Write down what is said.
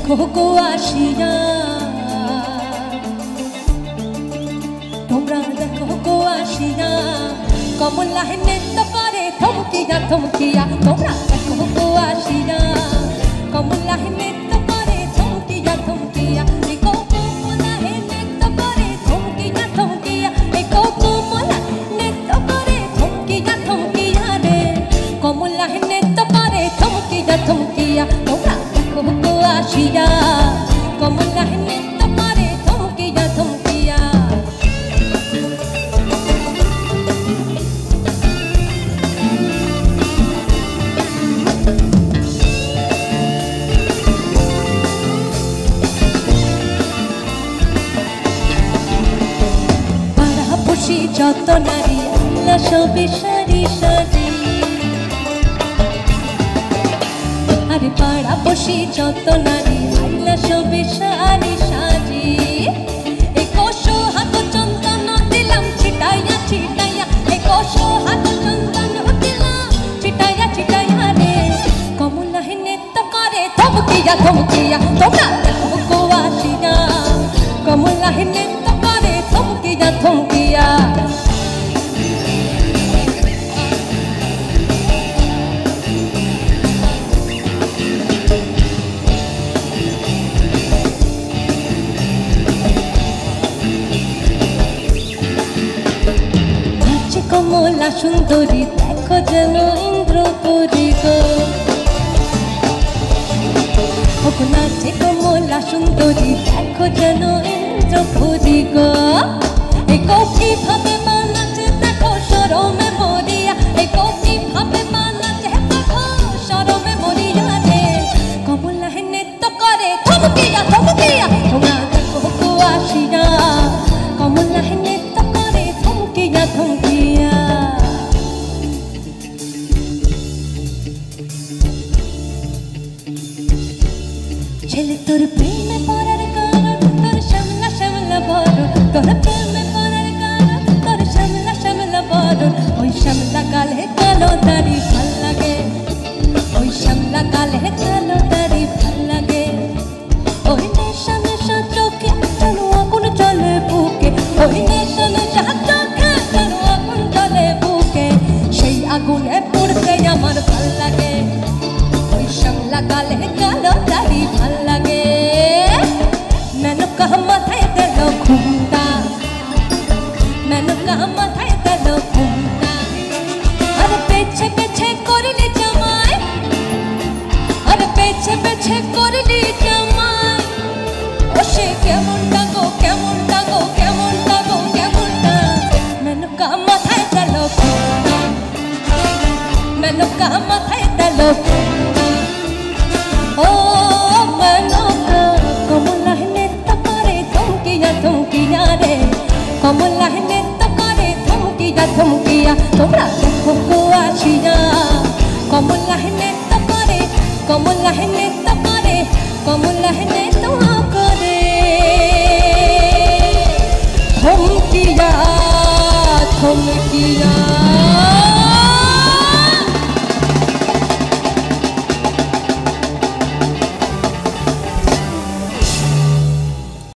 দেখো গো আসিয়া, তোমরা দেখো গো আসিয়া, কমলাহে নৃত্য করে থমকিয়া থমকিয়া। তোমরা দেখো গো আসিয়া, কমলাহে নৃত্য করে থমকিয়া থমকিয়া। কমলাহে নৃত্য করে থমকিয়া থমকিয়া। কমলা নৃত্য করে থমকিয়া থমকিয়া রে, কমলাহে নৃত্য করে থমকিয়া থমকিয়া। তোমরা দেখো গো আসিয়া, কমলাহে নৃত্য করে থমকিয়া থমকিয়া। যত নারী আল্লাহ সবে সারি সারি, আরে পাড়া বসি যত নারী আল্লাহ সবে সারি সারি। এই কোশো হাত চন্দন দিলাম ছিটাইয়া ছিটাইয়া, এই কোশো হাত চন্দন দিলাম ছিটাইয়া ছিটাইয়া রে, কমলাহে নৃত্য করে থমকিয়া থমকিয়া। তোমরা দেখো গো আসিয়া, কমলাহে নৃত্য করে থমকিয়া থমকিয়া। কমলা সুন্দরী দেখো যেন ইন্দ্রপুরী গো, নাচে কমলা সুন্দরী দেখো যেন ইন্দ্রপুরী গো। এই কৌকি ভাবে মা নাচে দেখো শরমে মরিয়া, এই কৌকি ভাবে মা নাচে দেখো শরমে মরিয়া রে, কমলাহে নৃত্য করে থমকিয়া থমকিয়া। তোমরা দেখো গো আসিয়া, কমলাহে নৃত্য করে থমকিয়া থমকিয়া। ছেলে তোর প্রেমে পড়ার কারণ তোর শ্যামলা শ্যামলা বরণ, তোর প্রেমে পড়ার কারণ তোর শ্যামলা শ্যামলা বরণ। ওই শ্যামলা কালে কালো দাড়ি ভাল লাগে, ওই শ্যামলা কালে কালো দাড়ি ভাল লাগে। ওই নেশা নেশা চোখে যেন আগুন জ্বলে বুকে, ওই নেশা নেশা চোখে যেন আগুন জ্বলে বুকে। সেই আগুনে পুড়তে আমার ভাল লাগে, ওই শ্যামলা কালে কালো দাড়ি ভাল লাগে। মেনকা মাথায় দিল ঘুমটা, মেনকা মাথায় দিল ঘুমটা। আর পেছে পেছে করলি জামাই, আর পেছে পেছে করলি জামাই। ও সে কেমনটা গো কেমনটা গো কেমনটা গো কেমনটা। মেনকা মাথায় দিল ঘুমটা, মেনকা মাথায় দিল ঘুমটা। ও মেনকা কমলাহে নৃত্য করে থমকিয়া থমকিয়া রে, কমলাহে নৃত্য করে থমকিয়া থমকিয়া। তোমরা দেখো গো আসিয়া, কমলাহে নৃত্য করে, কমলাহে নৃত্য করে, কমলাহে নৃত্য করে থমকিয়া থমকিয়া।